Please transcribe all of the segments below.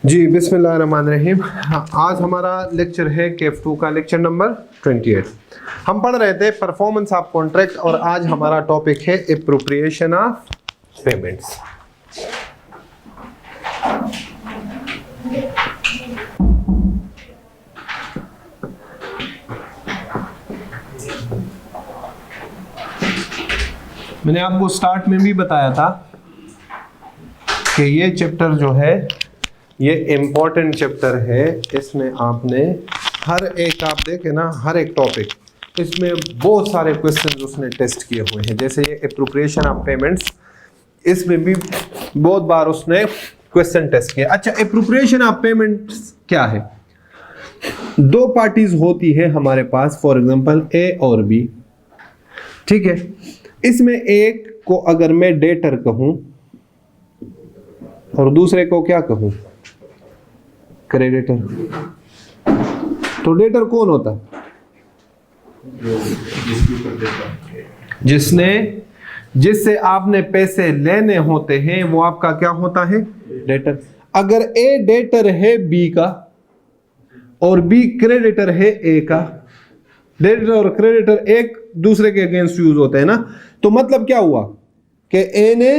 जी बिस्मिल्लाहिर्रहमानिर्रहीम। आज हमारा लेक्चर है केफ 2 का लेक्चर नंबर 28। हम पढ़ रहे थे परफॉर्मेंस ऑफ कॉन्ट्रैक्ट और आज हमारा टॉपिक है एप्रोप्रिएशन ऑफ पेमेंट्स। मैंने आपको स्टार्ट में भी बताया था कि ये चैप्टर जो है ये इम्पोर्टेंट चैप्टर है। इसमें आपने हर एक, आप देखें ना, हर एक टॉपिक इसमें बहुत सारे क्वेश्चंस उसने टेस्ट किए हुए हैं। जैसे ये एप्रोप्रिएशन ऑफ पेमेंट्स, इसमें भी बहुत बार उसने क्वेश्चन टेस्ट किया। अच्छा, एप्रोप्रिएशन ऑफ पेमेंट्स क्या है? दो पार्टीज होती है हमारे पास, फॉर एग्जांपल ए और बी, ठीक है। इसमें एक को अगर मैं डेटर कहूं और दूसरे को क्या कहूं, क्रेडिटर, तो डेटर कौन होता है? जिससे आपने पैसे लेने होते हैं वो आपका क्या होता है? डेटर। अगर ए डेटर है बी का और बी क्रेडिटर है ए का, डेटर और क्रेडिटर एक दूसरे के अगेंस्ट यूज होते हैं ना, तो मतलब क्या हुआ कि ए ने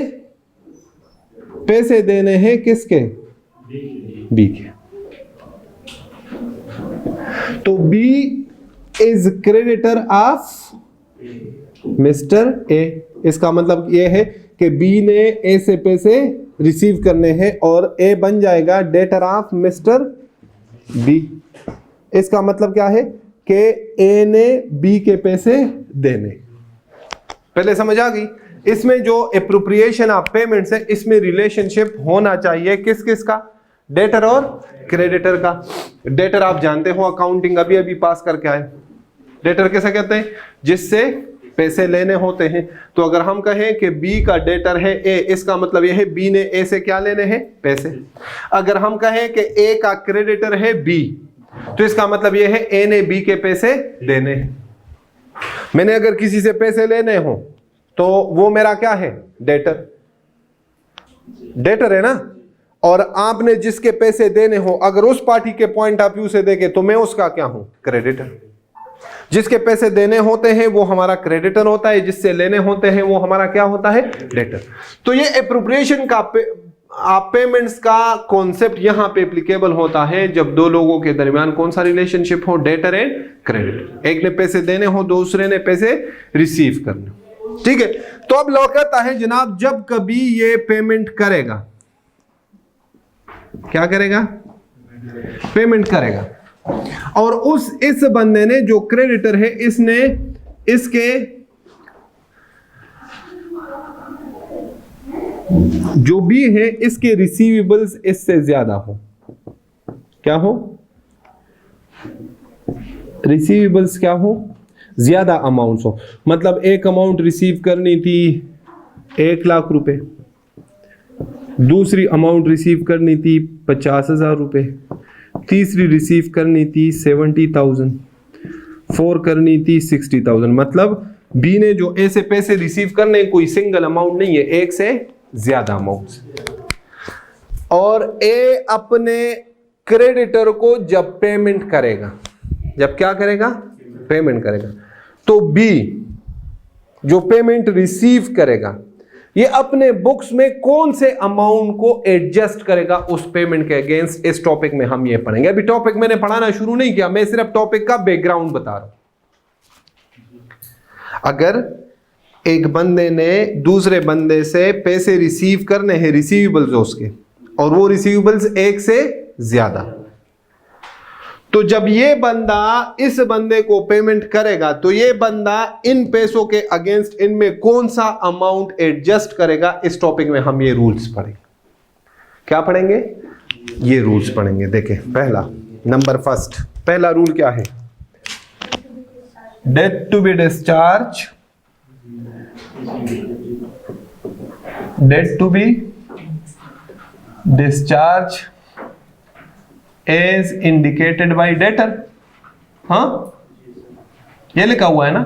पैसे देने हैं किसके? बी के। तो B is creditor of mister A. इसका मतलब यह है कि बी ने ए से पैसे रिसीव करने हैं और ए बन जाएगा डेटर ऑफ मिस्टर बी। इसका मतलब क्या है कि ए ने बी के पैसे देने। पहले समझ आ गई? इसमें जो एप्रोप्रिएशन ऑफ पेमेंट्स है, इसमें रिलेशनशिप होना चाहिए किस किस का? डेटर और क्रेडिटर का। डेटर आप जानते हो, अकाउंटिंग अभी अभी पास करके आए। डेटर कैसे कहते हैं? जिससे पैसे लेने होते हैं। तो अगर हम कहें कि बी का डेटर है ए, इसका मतलब यह है बी ने ए से क्या लेने हैं? पैसे। अगर हम कहें कि ए का क्रेडिटर है बी, तो इसका मतलब यह है ए ने बी के पैसे देने हैं। मैंने अगर किसी से पैसे लेने हो तो वो मेरा क्या है? डेटर। डेटर है ना। और आपने जिसके पैसे देने हो, अगर उस पार्टी के पॉइंट ऑफ व्यू से देखे तो मैं उसका क्या हूं? क्रेडिटर। जिसके पैसे देने होते हैं वो हमारा क्रेडिटर होता है, जिससे लेने होते हैं वो हमारा क्या होता है? डेटर। तो ये एप्रोप्रिएशन का पेमेंट्स का कॉन्सेप्ट यहां पे एप्लीकेबल होता है जब दो लोगों के दरमियान कौन सा रिलेशनशिप हो? Debtor and creditor. एक ने पैसे देने हो, दूसरे ने पैसे रिसीव करने, ठीक है। तो अब लॉ कहता है जनाब, जब कभी ये पेमेंट करेगा, क्या करेगा? पेमेंट करेगा। और इस बंदे ने, जो क्रेडिटर है, इसने इसके जो भी है इसके रिसीवेबल्स इससे ज्यादा हो। क्या हो? रिसीवेबल्स क्या हो? ज्यादा अमाउंट हो। मतलब एक अमाउंट रिसीव करनी थी 1 लाख रुपए, दूसरी अमाउंट रिसीव करनी थी 50,000 रुपए, तीसरी रिसीव करनी थी 70,000, 4 करनी थी 60,000। मतलब बी ने जो ए से पैसे रिसीव करने, कोई सिंगल अमाउंट नहीं है, एक से ज्यादा अमाउंट। और ए अपने क्रेडिटर को जब पेमेंट करेगा, जब क्या करेगा? पेमेंट करेगा, तो बी जो पेमेंट रिसीव करेगा, ये अपने बुक्स में कौन से अमाउंट को एडजस्ट करेगा उस पेमेंट के अगेंस्ट। इस टॉपिक में हम ये पढ़ेंगे। अभी टॉपिक मैंने पढ़ाना शुरू नहीं किया, मैं सिर्फ टॉपिक का बैकग्राउंड बता रहा हूं। अगर एक बंदे ने दूसरे बंदे से पैसे रिसीव करने हैं, रिसीवेबल्स उसके, और वो रिसीवेबल्स एक से ज्यादा, तो जब ये बंदा इस बंदे को पेमेंट करेगा तो ये बंदा इन पैसों के अगेंस्ट इनमें कौन सा अमाउंट एडजस्ट करेगा। इस टॉपिक में हम ये रूल्स पढ़ेंगे। क्या पढ़ेंगे? ये रूल्स पढ़ेंगे। देखें, पहला नंबर फर्स्ट, पहला रूल क्या है? Debt to be discharge, debt to be discharge as indicated by debtor. हाँ, ये लिखा हुआ है ना,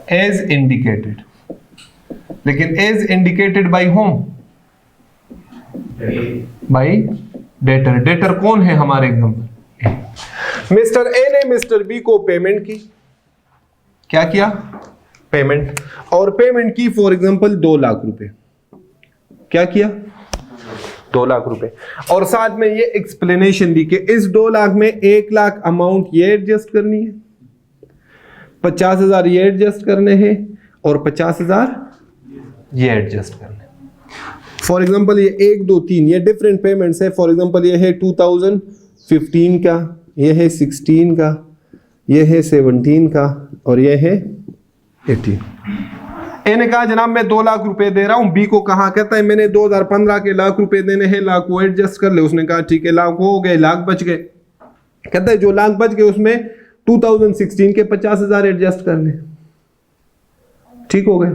एज इंडिकेटेड। लेकिन as indicated by whom, by debtor. Debtor कौन है हमारे एग्जाम्पल? मिस्टर ए ने मिस्टर बी को पेमेंट की, क्या किया? पेमेंट। और पेमेंट की फॉर एग्जांपल 2 लाख रुपए। क्या किया? 2 लाख रुपए। और साथ में ये एक्सप्लेनेशन दी कि इस 2 लाख में 1 लाख अमाउंट ये एडजस्ट करनी है, 50,000 ये एडजस्ट करने हैं और 50,000 ये एडजस्ट करने। फॉर एग्जांपल ये 1 2 3 ये डिफरेंट पेमेंट्स है। फॉर एग्जांपल ये है 2015 का, ये है 16 का, ये है 17 का और ये है 18। ए ने कहा जनाब मैं 2 लाख रुपए दे रहा हूं। बी को कहा, कहता है मैंने 2015 के लाख रुपए देने हैं, लाख को एडजस्ट कर ले। उसने कहा ठीक है, लाख हो गए, लाख बच गए। कहता है जो लाख बच गए उसमें 2016 के 50,000 एडजस्ट कर ले। ठीक हो गए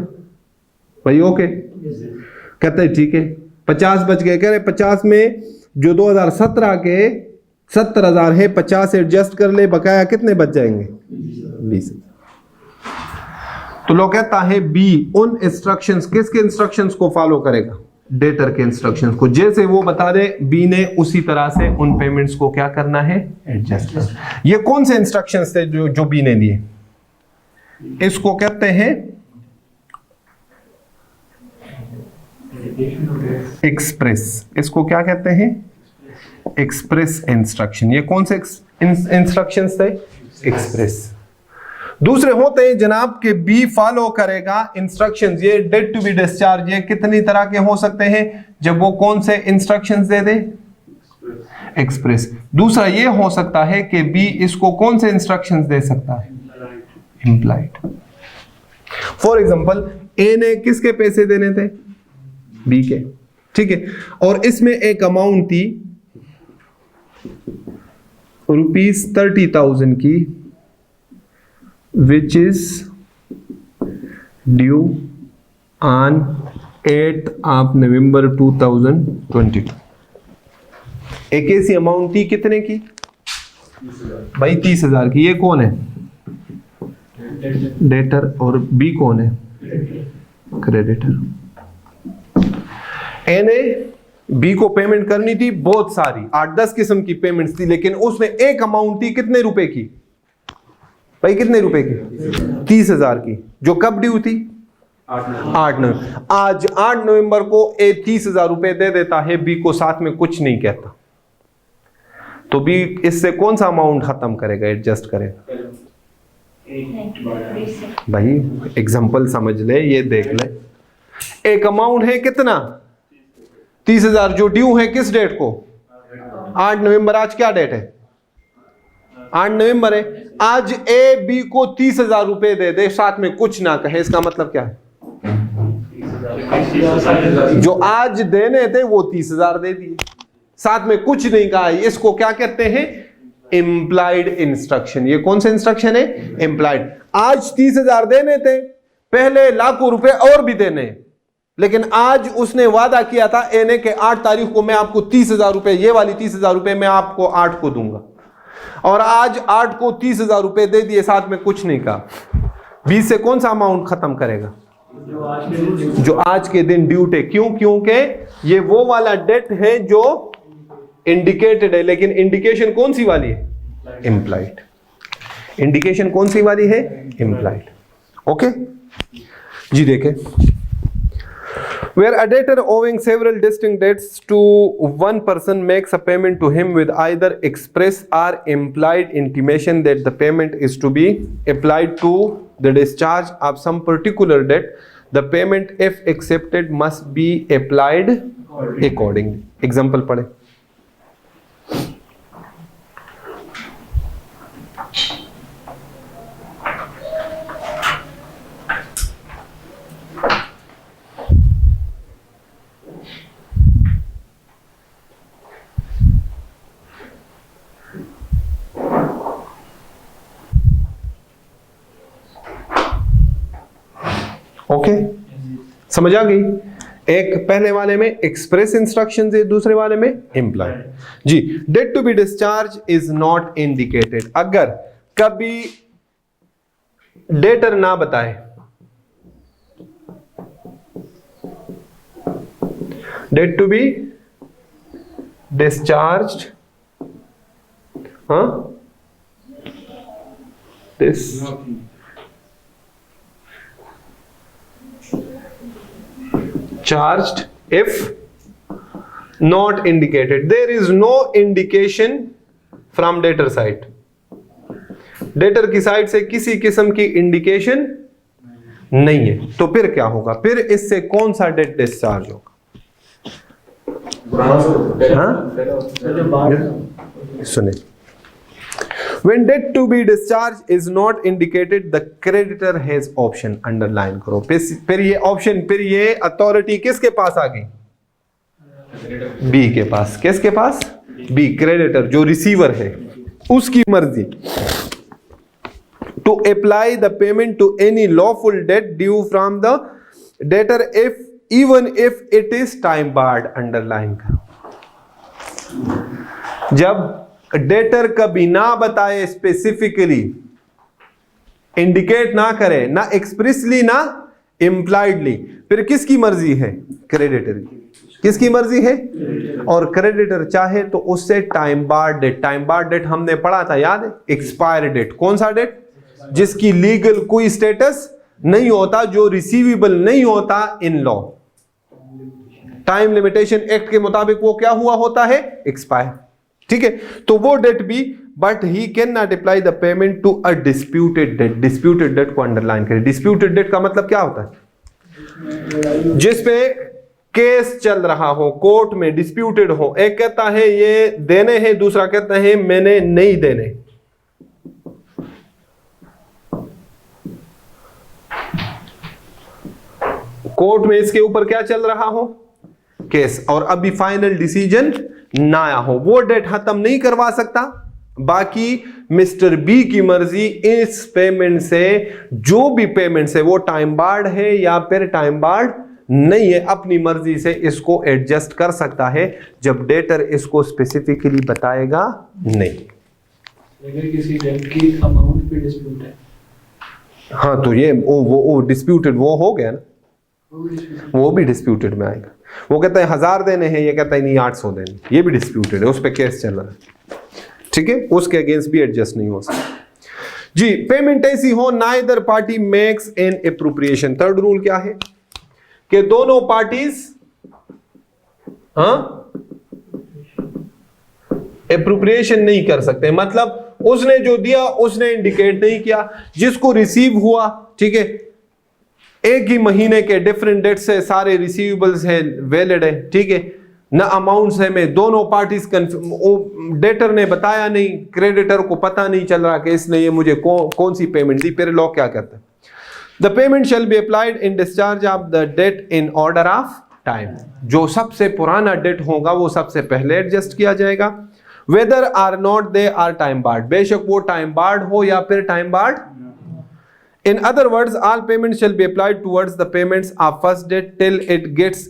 भाई? ओके। कहते हैं ठीक है, 50 बच गए। कह रहे 50 में जो 2017 के 70,000 है, 50 एडजस्ट कर ले, बकाया कितने बच जाएंगे? 20। तो लोग कहता है बी उन इंस्ट्रक्शंस, किसके इंस्ट्रक्शंस को फॉलो करेगा? डेटर के इंस्ट्रक्शंस को। जैसे वो बता दे बी ने, उसी तरह से उन पेमेंट्स को क्या करना है? एडजस्ट करना। ये कौन से इंस्ट्रक्शंस थे जो बी ने दिए? इसको कहते हैं एक्सप्रेस। इसको क्या कहते हैं? Express instruction. ये कौन से इंस्ट्रक्शंस थे? एक्सप्रेस। दूसरे होते हैं जनाब के बी फॉलो करेगा इंस्ट्रक्शंस। ये डेट टू बी डिस्चार्ज, ये कितनी तरह के हो सकते हैं? जब वो कौन से इंस्ट्रक्शंस दे दे? एक्सप्रेस। दूसरा ये हो सकता है कि बी इसको कौन से इंस्ट्रक्शंस दे सकता है? इंप्लाइड। फॉर एग्जांपल ए ने किसके पैसे देने थे? बी के। ठीक है, और इसमें एक अमाउंट थी ₹30,000 की, which is due on 8th of November 2022। एक ऐसी अमाउंट थी कितने की भाई? 30,000 की। ये कौन है? डेटर। और बी कौन है? क्रेडिटर। ए ने बी को पेमेंट करनी थी बहुत सारी, 8-10 किस्म की पेमेंट्स थी, लेकिन उसमें एक अमाउंट थी कितने रुपए की भाई? कितने रुपए की? 30,000 की, जो कब ड्यू थी? 8 नवंबर। आज 8 नवंबर को ए 30,000 रुपए दे देता है बी को, साथ में कुछ नहीं कहता, तो बी इससे कौन सा अमाउंट खत्म करेगा, एडजस्ट करेगा? भाई एग्जांपल समझ ले, ये देख ले। एक अमाउंट है कितना? 30,000 जो ड्यू है किस डेट को? 8 नवंबर। आज क्या डेट है? 8 नवंबर है। आज ए बी को 30,000 रुपए दे दे, साथ में कुछ ना कहे, इसका मतलब क्या है? जो आज देने थे वो 30,000 दे दिए, साथ में कुछ नहीं कहा। इसको क्या कहते हैं? Implied instruction. ये कौन सा इंस्ट्रक्शन है? इंप्लाइड। आज 30,000 देने थे, पहले लाखों रुपए और भी देने, लेकिन आज उसने वादा किया था ए ने कि 8 तारीख को मैं आपको 30,000 रुपए, ये वाली 30,000 रुपए मैं आपको 8 को दूंगा, और आज 8 को 30,000 रुपए दे दिए, साथ में कुछ नहीं कहा। 20 से कौन सा अमाउंट खत्म करेगा? जो आज के दिन ड्यू थे। क्यों? क्योंकि ये वो वाला डेट है जो इंडिकेटेड है, लेकिन इंडिकेशन कौन सी वाली है? इंप्लाइड। इंडिकेशन कौन सी वाली है? इंप्लाइड। ओके जी, देखें। Where a debtor owing several distinct debts to one person makes a payment to him with either express or implied intimation that the payment is to be applied to the discharge of some particular debt, the payment, if accepted, must be applied accordingly. Example पढ़े। Okay, समझ आ गई? एक पहले वाले में express instructions है, दूसरे वाले में इंप्लाइड। जी, debt to be discharge is not indicated. अगर कभी डेटर ना बताए, debt to be discharged, discharged if not indicated. There is no indication from debtor side. Debtor की साइड से किसी किस्म की इंडिकेशन नहीं है, तो फिर क्या होगा? फिर इससे कौन सा डेट डिस्चार्ज होगा? सुने, when debt to be discharged is not indicated, the creditor has option, underline करो। फिर ये ऑप्शन, फिर ये अथॉरिटी किसके पास आ गई? बी के पास। किसके पास? बी, क्रेडिटर जो रिसीवर है उसकी मर्जी। to apply the payment to any lawful debt due from the debtor if even if it is time barred, underline करो। जब डेटर कभी ना बताए, स्पेसिफिकली इंडिकेट ना करे, ना एक्सप्रेसली ना इंप्लाइडली, फिर किसकी मर्जी है? क्रेडिटर की। किसकी मर्जी है? और क्रेडिटर चाहे तो उससे time barred debt, time barred debt हमने पढ़ा था, याद है? Expire debt. कौन सा डेट? जिसकी लीगल कोई स्टेटस नहीं होता, जो रिसीवेबल नहीं होता in law. Time limitation act के मुताबिक वो क्या हुआ होता है? एक्सपायर। ठीक है, तो वो डेट भी, but he can not apply the payment to a disputed debt. Disputed debt को अंडरलाइन करें। डिस्प्यूटेड डेट का मतलब क्या होता है? जिस पे केस चल रहा हो, कोर्ट में डिस्प्यूटेड हो, एक कहता है ये देने हैं, दूसरा कहता है मैंने नहीं देने। कोर्ट में इसके ऊपर क्या चल रहा हो? केस, और अभी फाइनल डिसीजन ना आया हो, वो डेट खत्म नहीं करवा सकता। बाकी मिस्टर बी की मर्जी, इस पेमेंट से, जो भी पेमेंट से, वो टाइम बार्ड है या फिर टाइम बार्ड नहीं है, अपनी मर्जी से इसको एडजस्ट कर सकता है, जब डेटर इसको स्पेसिफिकली बताएगा नहीं। अगर किसी डेट की अमाउंट पे डिस्प्यूट है, हाँ, तो ये वो डिस्प्यूटेड वो हो गया ना, वो भी डिस्प्यूटेड में आएगा। वो कहता है 1000 देने हैं, ये कहता है नहीं 800 देने, ये भी डिस्प्यूटेड है, उस पर केस चल रहा है। ठीक है, उसके अगेंस्ट भी एडजस्ट नहीं हो सकता जी। पेमेंट ऐसी हो, neither party makes an appropriation. Third rule क्या है? कि दोनों पार्टीज एप्रोप्रिएशन नहीं कर सकते। मतलब उसने जो दिया उसने इंडिकेट नहीं किया, जिसको रिसीव हुआ, ठीक है, एक ही महीने के डिफरेंट डेट से सारे रिसीवेबल्स है, वैलिड है, ठीक है, ना अमाउंट्स है में, दोनों पार्टीज डेटर ने बताया नहीं, क्रेडिटर को पता नहीं चल रहा कि इसने ये मुझे कौन सी पेमेंट दी। फिर लॉ क्या कहता है? The payment shall be applied in discharge of the debt in order of time. जो सबसे पुराना डेट होगा वो सबसे पहले एडजस्ट किया जाएगा। Whether or not they are time barred, बेशक वो टाइम बार्ड हो या फिर time barred. In other words, all payments shall be applied towards the payments of first date till it gets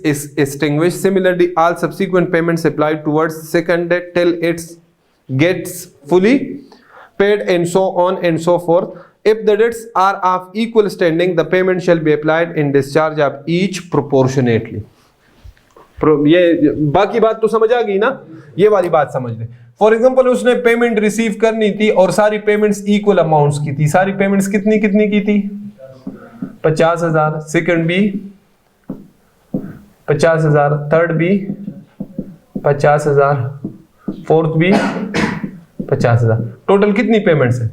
extinguished. Similarly, all subsequent payments applied towards second date till it gets fully paid, and so on and so forth. If the debts are of equal standing, the payment shall be applied in discharge of each proportionately. ये बाकी बात तो समझ आ गई ना, ये वाली बात समझ ले। फॉर एग्जाम्पल, उसने पेमेंट रिसीव करनी थी और सारी पेमेंट्स इक्वल अमाउंट्स की थी। सारी पेमेंट्स कितनी कितनी की थी? 50,000। Second B 50,000, third B 50,000, fourth B 50,000। Total कितनी पेमेंट्स है?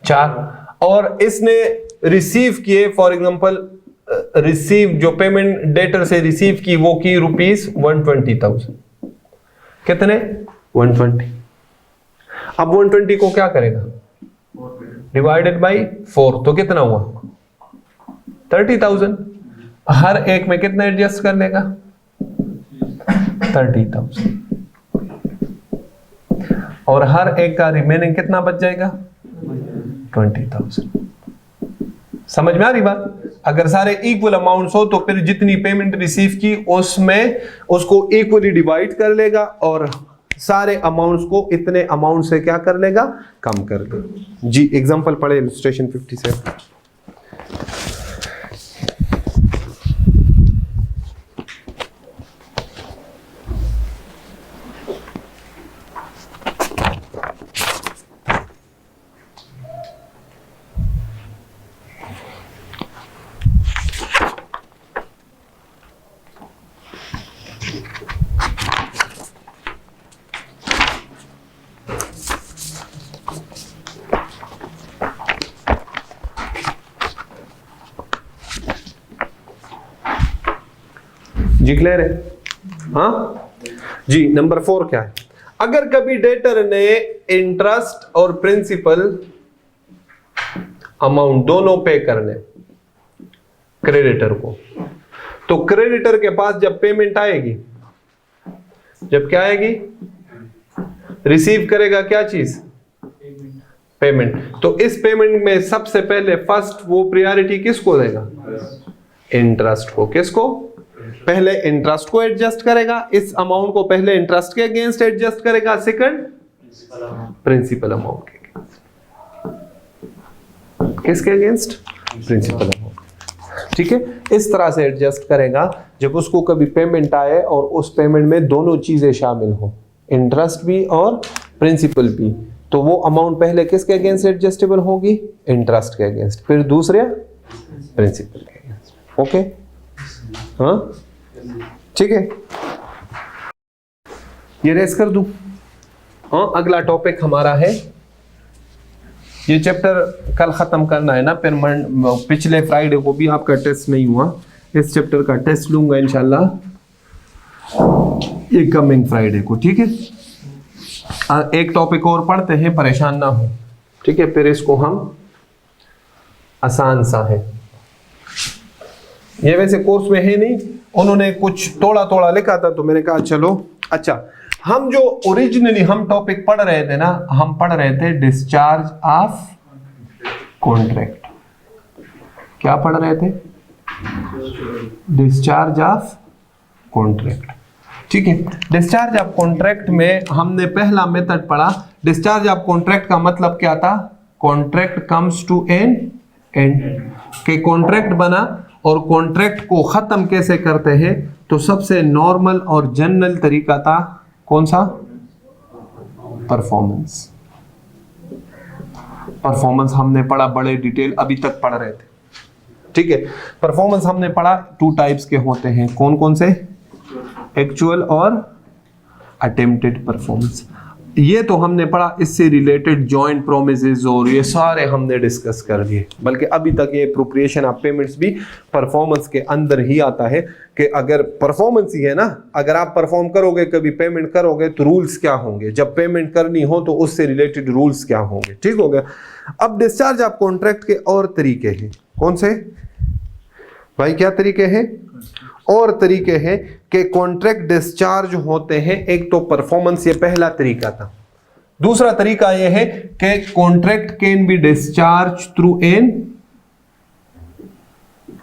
4। और इसने रिसीव किए, फॉर एग्जाम्पल रिसीव जो पेमेंट डेटर से रिसीव की वो की ₹120,000। कितने? 120। अब 120 को क्या करेगा? डिवाइडेड बाई 4, तो कितना हुआ? 30,000। हर एक में कितना एडजस्ट कर लेगा? 30,000। और हर एक का रिमेनिंग कितना बच जाएगा? 20,000। समझ में आ रही बात? अगर सारे इक्वल अमाउंट्स हो तो फिर जितनी पेमेंट रिसीव की उसमें उसको इक्वली डिवाइड कर लेगा और सारे अमाउंट्स को इतने अमाउंट से क्या कर लेगा? कम कर देगा जी। एग्जांपल पढ़े, इलस्ट्रेशन 57। जी क्लियर है? हाँ जी। नंबर 4 क्या है? अगर कभी डेटर ने इंटरेस्ट और प्रिंसिपल अमाउंट दोनों पे करने क्रेडिटर को, तो क्रेडिटर के पास जब पेमेंट आएगी, जब क्या आएगी? रिसीव करेगा क्या चीज? पेमेंट। तो इस पेमेंट में सबसे पहले फर्स्ट वो प्रायोरिटी किसको देगा? इंटरेस्ट को। किसको? पहले इंटरेस्ट को एडजस्ट करेगा, इस अमाउंट को पहले इंटरेस्ट के अगेंस्ट एडजस्ट करेगा, सेकंड प्रिंसिपल अमाउंट के अगेंस्ट। किसके अगेंस्ट? Principal amount. ठीक है, इस तरह से एडजस्ट करेगा जब उसको कभी पेमेंट आए और उस पेमेंट में दोनों चीजें शामिल हो, इंटरेस्ट भी और प्रिंसिपल भी, तो वो अमाउंट पहले किसके अगेंस्ट एडजस्टेबल होगी? इंटरेस्ट के अगेंस्ट, फिर दूसरे प्रिंसिपल के अगेंस्ट। ओके, हाँ ठीक है, ये रेस कर दूं। हाँ, अगला टॉपिक हमारा है, ये चैप्टर कल खत्म करना है ना, फिर पिछले फ्राइडे को भी आपका टेस्ट नहीं हुआ, इस चैप्टर का टेस्ट लूंगा इंशाल्लाह ये कमिंग फ्राइडे को। ठीक है, एक टॉपिक और पढ़ते हैं, परेशान ना हो। ठीक है, फिर इसको हम आसान सा है, ये वैसे कोर्स में है नहीं, उन्होंने कुछ थोड़ा थोड़ा लिखा था तो मैंने कहा चलो। अच्छा, हम जो ओरिजिनली हम टॉपिक पढ़ रहे थे ना, हम पढ़ रहे थे डिस्चार्ज ऑफ कॉन्ट्रैक्ट। क्या पढ़ रहे थे? Discharge of contract. ठीक है, डिस्चार्ज ऑफ कॉन्ट्रैक्ट में हमने पहला मेथड पढ़ा। डिस्चार्ज ऑफ कॉन्ट्रैक्ट का मतलब क्या था? Contract comes to an end, के कॉन्ट्रैक्ट बना और कॉन्ट्रैक्ट को खत्म कैसे करते हैं? तो सबसे नॉर्मल और जनरल तरीका था कौन सा? परफॉर्मेंस। परफॉर्मेंस हमने पढ़ा बड़े डिटेल, अभी तक पढ़ रहे थे। ठीक है, परफॉर्मेंस हमने पढ़ा 2 टाइप्स के होते हैं, कौन कौन से? एक्चुअल और अटेम्प्टेड परफॉर्मेंस। ये तो हमने पढ़ा, इससे रिलेटेड जॉइंट प्रोमिसेस और ये सारे हमने डिस्कस कर लिए, बल्कि अभी तक ये एप्रोप्रिएशन ऑफ पेमेंट्स भी परफॉर्मेंस के अंदर ही आता है कि अगर परफॉर्मेंस ही है ना, अगर आप परफॉर्म करोगे, कभी पेमेंट करोगे तो रूल्स क्या होंगे, जब पेमेंट करनी हो तो उससे रिलेटेड रूल्स क्या होंगे। ठीक हो गया। अब डिस्चार्ज ऑफ कॉन्ट्रैक्ट के और तरीके हैं, कौन से भाई? क्या तरीके हैं? और तरीके हैं कि कॉन्ट्रैक्ट डिस्चार्ज होते हैं। एक तो परफॉर्मेंस, ये पहला तरीका था। दूसरा तरीका यह है कि contract can be discharge through an,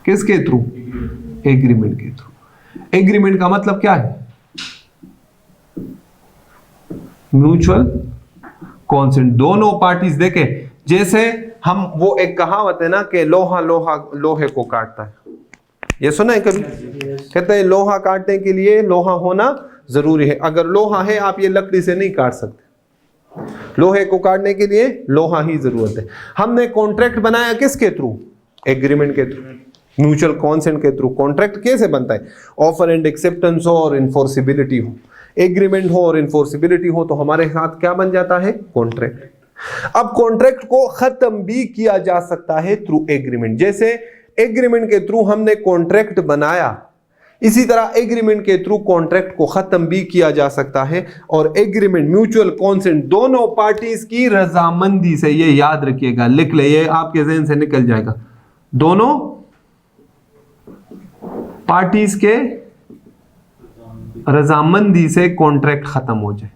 किसके थ्रू? एग्रीमेंट के थ्रू। एग्रीमेंट का मतलब क्या है? म्यूचुअल कॉन्सेंट, दोनों पार्टीज देखे। जैसे हम वो एक कहावत है ना कि लोहा लोहा लोहे को काटता है, ये सुना है कभी? कहते हैं लोहा काटने के लिए लोहा होना जरूरी है। अगर लोहा है, आप ये लकड़ी से नहीं काट सकते, लोहे को काटने के लिए लोहा ही जरूरत है। हमने कॉन्ट्रैक्ट बनाया किसके थ्रू? एग्रीमेंट के थ्रू, म्यूचुअल कॉन्सेंट के थ्रू। कॉन्ट्रैक्ट कैसे बनता है? ऑफर एंड एक्सेप्टेंस हो और इन्फोर्सिबिलिटी हो, एग्रीमेंट हो और इन्फोर्सिबिलिटी हो, तो हमारे साथ क्या बन जाता है? कॉन्ट्रैक्ट। अब कॉन्ट्रैक्ट को खत्म भी किया जा सकता है थ्रू एग्रीमेंट। जैसे एग्रीमेंट के थ्रू हमने कॉन्ट्रैक्ट बनाया, इसी तरह एग्रीमेंट के थ्रू कॉन्ट्रैक्ट को खत्म भी किया जा सकता है। और एग्रीमेंट, म्यूचुअल कॉन्सेंट, दोनों पार्टीज की रजामंदी से, ये याद रखिएगा, लिख ले, ये आपके ज़हन से निकल जाएगा, दोनों पार्टीज के रजामंदी से कॉन्ट्रैक्ट खत्म हो जाए।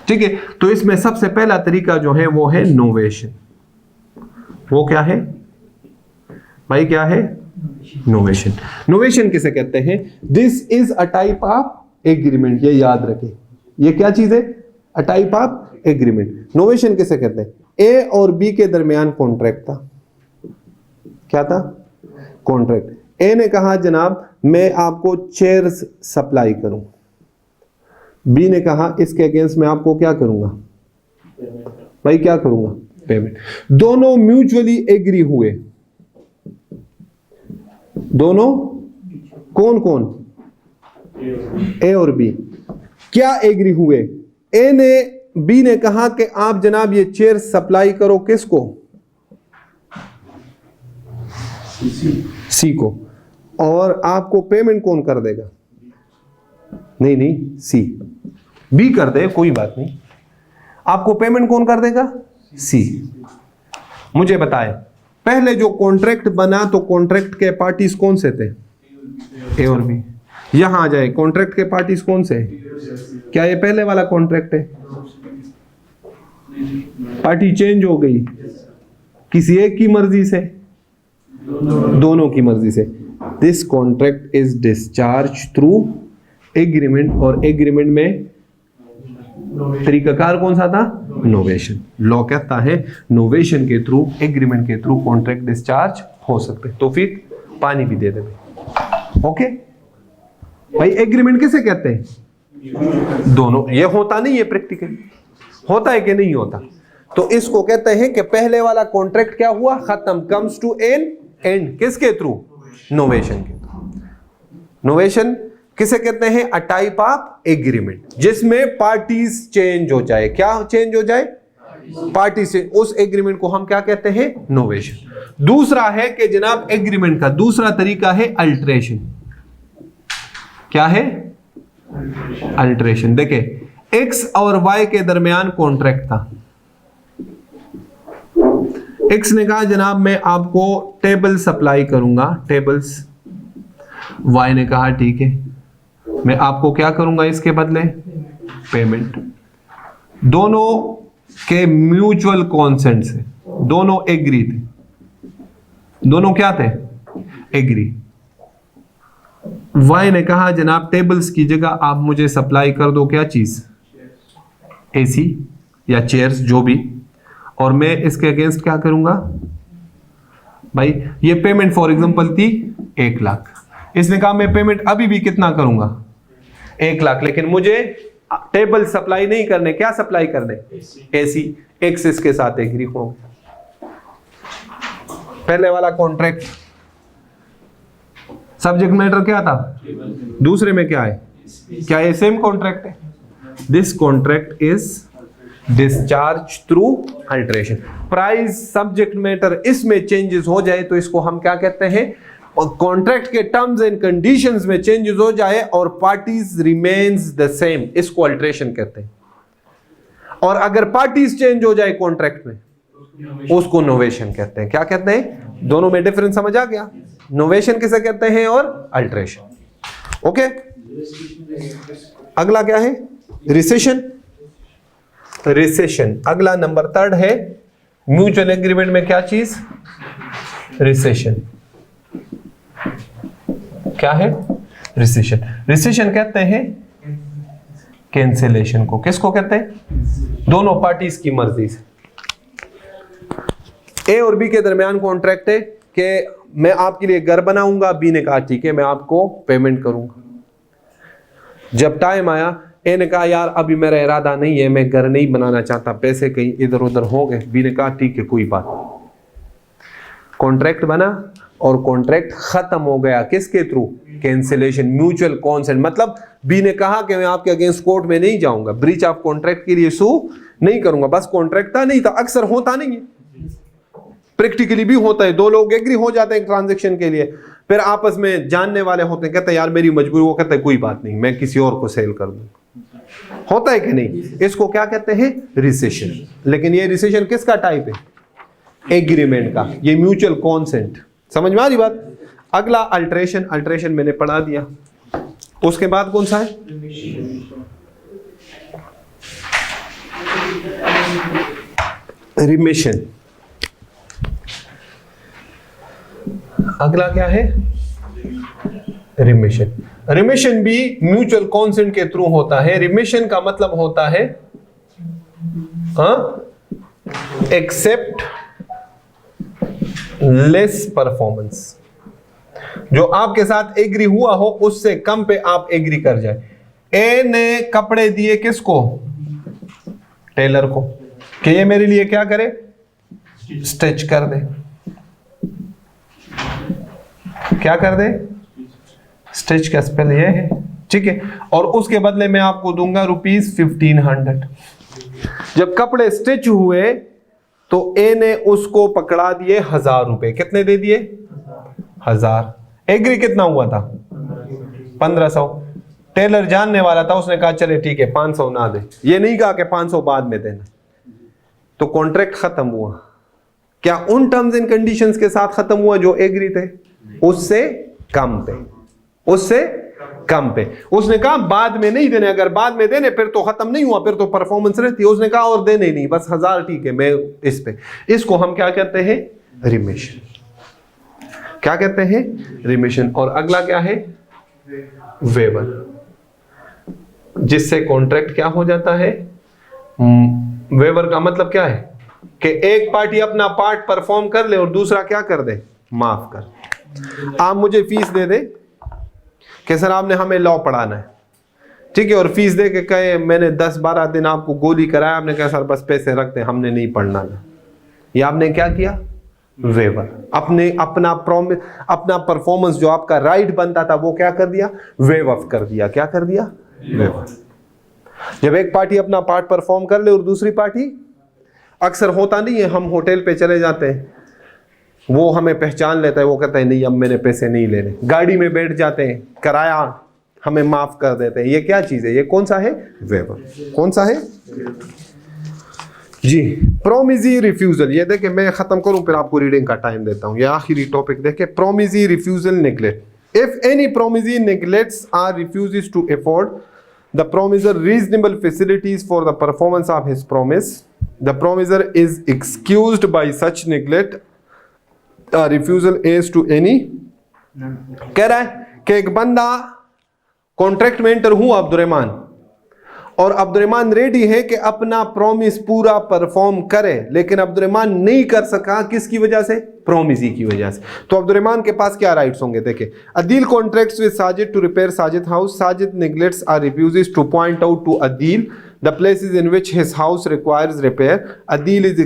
ठीक है, तो इसमें सबसे पहला तरीका जो है वो है नोवेशन। वो क्या है भाई? क्या है? नोवेशन। नोवेशन किसे कहते हैं? This is a type of agreement, ये याद रखें, ये क्या चीज है? A type of agreement. Novation किसे कहते हैं? ए और बी के दरमियान कॉन्ट्रैक्ट था। क्या था? कॉन्ट्रैक्ट। ए ने कहा जनाब मैं आपको चेयर्स सप्लाई करूं, बी ने कहा इसके अगेंस्ट मैं आपको क्या करूंगा भाई? क्या करूंगा? पेमेंट। दोनों म्यूचुअली एग्री हुए, दोनों कौन कौन? ए और बी। क्या एग्री हुए? ए ने, बी ने कहा कि आप जनाब ये चेयर सप्लाई करो, किसको? सी को। और आपको पेमेंट कौन कर देगा? नहीं, सी। बी कर दे कोई बात नहीं, आपको पेमेंट कौन कर देगा? सी। मुझे बताए पहले जो कॉन्ट्रैक्ट बना तो कॉन्ट्रैक्ट के पार्टीज कौन से थे? ए और बी। यहां आ जाए, कॉन्ट्रैक्ट के पार्टीज कौन से? क्या ये पहले वाला कॉन्ट्रैक्ट है? पार्टी चेंज हो गई किसी एक की मर्जी से? दोनों की मर्जी से। This contract is discharge through agreement, और एग्रीमेंट में तरीकाकार कौन सा था? नोवेशन। लॉ कहता है नोवेशन के थ्रू, एग्रीमेंट के थ्रू कॉन्ट्रैक्ट डिस्चार्ज हो सकते। तो फिर पानी भी दे देंगे। ओके भाई, एग्रीमेंट किसे कहते हैं? दोनों। ये होता नहीं है प्रैक्टिकल, होता है कि नहीं होता? तो इसको कहते हैं कि पहले वाला कॉन्ट्रैक्ट क्या हुआ? खत्म, कम्स टू एन एंड। किसके थ्रू? नोवेशन के थ्रू। नोवेशन किसे कहते हैं? अ टाइप ऑफ एग्रीमेंट जिसमें पार्टीज चेंज हो जाए। क्या चेंज हो जाए? Parties change. उस एग्रीमेंट को हम क्या कहते हैं? नोवेशन। दूसरा है कि जनाब एग्रीमेंट का दूसरा तरीका है अल्टरेशन। क्या है? अल्टरेशन। देखे, एक्स और वाई के दरमियान कॉन्ट्रैक्ट था। एक्स ने कहा जनाब मैं आपको टेबल सप्लाई करूंगा, टेबल्स। वाई ने कहा ठीक है, मैं आपको क्या करूंगा इसके बदले? पेमेंट। दोनों के म्यूचुअल कॉन्सेंट से, दोनों एग्री थे। दोनों क्या थे? एग्री। वाई ने कहा जनाब टेबल्स की जगह आप मुझे सप्लाई कर दो क्या चीज? एसी या चेयर्स, जो भी, और मैं इसके अगेंस्ट क्या करूंगा? भाई ये पेमेंट फॉर एग्जांपल थी 1 लाख। इसने कहा मैं पेमेंट अभी भी कितना करूंगा? 1 लाख, लेकिन मुझे टेबल सप्लाई नहीं करने। क्या सप्लाई करने? एसी। एक्स इसके साथ एग्री हो गया। पहले वाला कॉन्ट्रैक्ट सब्जेक्ट मैटर क्या था? दूसरे में क्या है? क्या ये सेम कॉन्ट्रैक्ट है? This contract is discharge through alteration. Price, subject matter, इसमें चेंजेस हो जाए तो इसको हम क्या कहते हैं? और कॉन्ट्रैक्ट के टर्म्स एंड कंडीशंस में चेंजेस हो जाए और पार्टीज रिमेन्स द सेम, इसको अल्टरेशन कहते हैं। और अगर पार्टीज चेंज हो जाए कॉन्ट्रैक्ट में, उसको नोवेशन कहते हैं। क्या कहते हैं? दोनों में डिफरेंस समझ आ गया? नोवेशन किसे कहते हैं और अल्टरेशन। ओके, अगला क्या है? रिसेशन। रिसेशन अगला नंबर 3 है। म्यूचुअल एग्रीमेंट में क्या चीज? रिसेशन। क्या है? रिसेशन। रिसेशन कहते हैं कैंसिलेशन को। किसको कहते हैं? दोनों पार्टीज की मर्जी से। ए और बी के दरमियान कॉन्ट्रैक्ट है कि मैं आपके लिए घर बनाऊंगा। बी ने कहा ठीक है, मैं आपको पेमेंट करूंगा। जब टाइम आया, ए ने कहा यार अभी मेरा इरादा नहीं है, मैं घर नहीं बनाना चाहता, पैसे कहीं इधर उधर हो गए। बी ने कहा ठीक है कोई बात नहीं। कॉन्ट्रैक्ट बना और कॉन्ट्रैक्ट खत्म हो गया। किसके थ्रू? Cancellation, mutual consent. मतलब बी ने कहा कि मैं आपके अगेंस्ट कोर्ट में नहीं जाऊंगा, ब्रीच ऑफ कॉन्ट्रैक्ट के लिए सू नहीं करूंगा। बस कॉन्ट्रैक्ट था, नहीं था। अक्सर होता नहीं है, प्रैक्टिकली भी होता है। 2 लोग एग्री हो जाते हैं ट्रांजैक्शन के लिए, फिर आपस में जानने वाले होते हैं, कहते हैं यार मेरी मजबूरी। वो कहते हैं कोई बात नहीं, मैं किसी और को सेल कर दूंगा। होता है कि नहीं? इसको क्या कहते हैं? रिसेशन। लेकिन ये रिसेशन किसका टाइप है? एग्रीमेंट का। ये म्यूचुअल कॉन्सेंट। समझ में आ रही बात? अगला अल्टरेशन। अल्टरेशन मैंने पढ़ा दिया। उसके बाद कौन सा है? रिमिशन। अगला क्या है? रिमिशन। रिमिशन भी म्यूचुअल कॉन्सेंट के थ्रू होता है। रिमिशन का मतलब होता है एक्सेप्ट लेस परफॉर्मेंस। जो आपके साथ एग्री हुआ हो उससे कम पे आप एग्री कर जाए। ए ने कपड़े दिए किसको? टेलर को, कि ये मेरे लिए क्या करे? स्टिच कर दे। क्या कर दे? स्टिच का स्पेल ये है, ठीक है। और उसके बदले में आपको दूंगा ₹1500। जब कपड़े स्टिच हुए तो ए ने उसको पकड़ा दिए ₹1000। कितने दे दिए? 1000। एग्री कितना हुआ था 1500। टेलर जानने वाला था, उसने कहा चले ठीक है 500 ना दे, ये नहीं कहा कि 500 बाद में देना। तो कॉन्ट्रैक्ट खत्म हुआ। क्या उन टर्म्स एंड कंडीशंस के साथ खत्म हुआ जो एग्री थे? उससे कम पे, उससे कम पे। उसने कहा बाद में नहीं देने, अगर बाद में देने फिर तो खत्म नहीं हुआ, फिर तो परफॉर्मेंस रहती है। उसने कहा और देने ही नहीं, बस 1000 ठीक है मैं इस पे। इसको हम क्या कहते हैं? रिमिशन। क्या कहते हैं? रिमिशन। और अगला क्या है? वेवर, जिससे कॉन्ट्रैक्ट क्या हो जाता है? वेवर का मतलब क्या है कि एक पार्टी अपना पार्ट परफॉर्म कर ले और दूसरा क्या कर दे? माफ कर। आप मुझे फीस दे दे कि सर आपने हमें लॉ पढ़ाना है, ठीक है, और फीस दे के कहे मैंने 10-12 दिन आपको गोली कराया, आपने कहा सर बस पैसे रखते हैं, हमने नहीं पढ़ना ना। ये आपने क्या किया? वेवर। अपने अपना प्रॉमिस, अपना परफॉर्मेंस जो आपका राइट बनता था वो क्या कर दिया? वेव ऑफ कर दिया। क्या कर दिया? वेवर। जब एक पार्टी अपना पार्ट परफॉर्म कर ले और दूसरी पार्टी, अक्सर होता नहीं है, हम होटल पे चले जाते हैं, वो हमें पहचान लेता है, वो कहता है नहीं अब मैंने पैसे नहीं लेने। गाड़ी में बैठ जाते हैं, किराया हमें माफ कर देते हैं। ये क्या चीज है? ये कौन सा है? वेवर। कौन सा है जी? Promisee refusal. ये देखे, मैं खत्म करूं फिर आपको रीडिंग का टाइम देता हूं। ये आखिरी टॉपिक देखे, promisee refusal neglect. If any promisee neglects or refuses to afford the promiser reasonable facilities for the performance of his promise, the promiser is excused by such neglect, refusal is to any। कह रहा है कि एक बंदा contract में enter हुआ Abdurrahman, और Abdurrahman ready है कि अपना प्रॉमिस पूरा परफॉर्म करे, लेकिन अब्दुर्रहमान नहीं कर सका। किसकी वजह से? प्रोमिसी की वजह से। तो अब्दुर्रहमान के पास क्या राइट्स होंगे? देखिए, Adeel contracts with Sajid to repair Sajid house, Sajid neglects और refuses to point out to Adeel the places in which his house requires repair. Adil is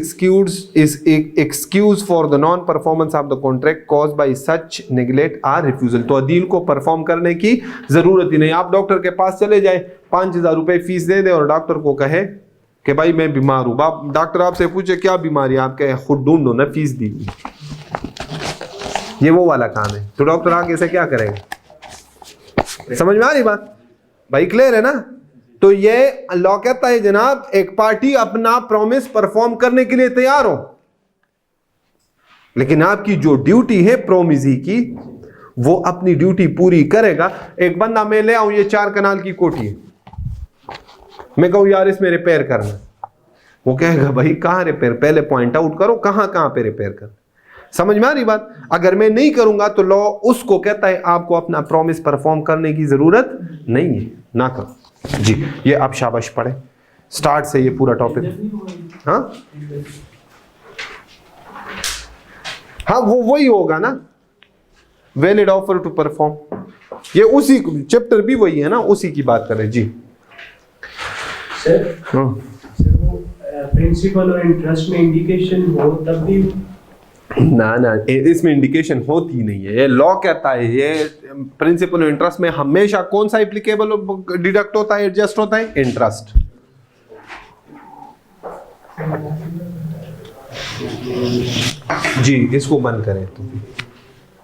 excused for the non-performance of the contract caused by such neglect or refusal. तो अदील को perform करने की जरूरत ही नहीं। आप doctor के पास चले जाए, 5000 रुपए फीस दे दे और डॉक्टर को कहे कि भाई मैं बीमार हूँ, डॉक्टर आपसे पूछे क्या बीमारी है, आप कहे खुद ढूंढो ना, फीस दी। ये वो वाला काम है। तो डॉक्टर आगे से क्या करेगा? समझ में आ रही बात भाई? क्लियर है ना? तो ये लॉ कहता है जनाब, एक पार्टी अपना प्रॉमिस परफॉर्म करने के लिए तैयार हो, लेकिन आपकी जो ड्यूटी है प्रोमिसी की, वो अपनी ड्यूटी पूरी करेगा। एक बंदा मैं ले आऊं, ये 4 कनाल की कोठी है, मैं कहूं यार इसमें रिपेयर करना, वो कहेगा भाई कहां रिपेयर? पहले पॉइंट आउट करो कहां कहां पे रिपेयर कर। समझ में आ रही बात? अगर मैं नहीं करूंगा तो लॉ उसको कहता है आपको अपना प्रॉमिस परफॉर्म करने की जरूरत नहीं है, ना करो जी। ये आप शाबाश पढ़े स्टार्ट से ये पूरा टॉपिक। हाँ वो वही होगा ना, वैलिड ऑफर टू परफॉर्म। ये उसी चैप्टर भी वही है ना, उसी की बात कर रहे जी। सर वो प्रिंसिपल और इंटरेस्ट में इंडिकेशन हो तब भी? ना इसमें इंडिकेशन होती नहीं है। ये लॉ कहता है ये प्रिंसिपल इंटरेस्ट में हमेशा कौन सा एप्लीकेबल डिडक्ट होता है, एडजस्ट होता है? इंटरेस्ट। जी इसको बंद करें तो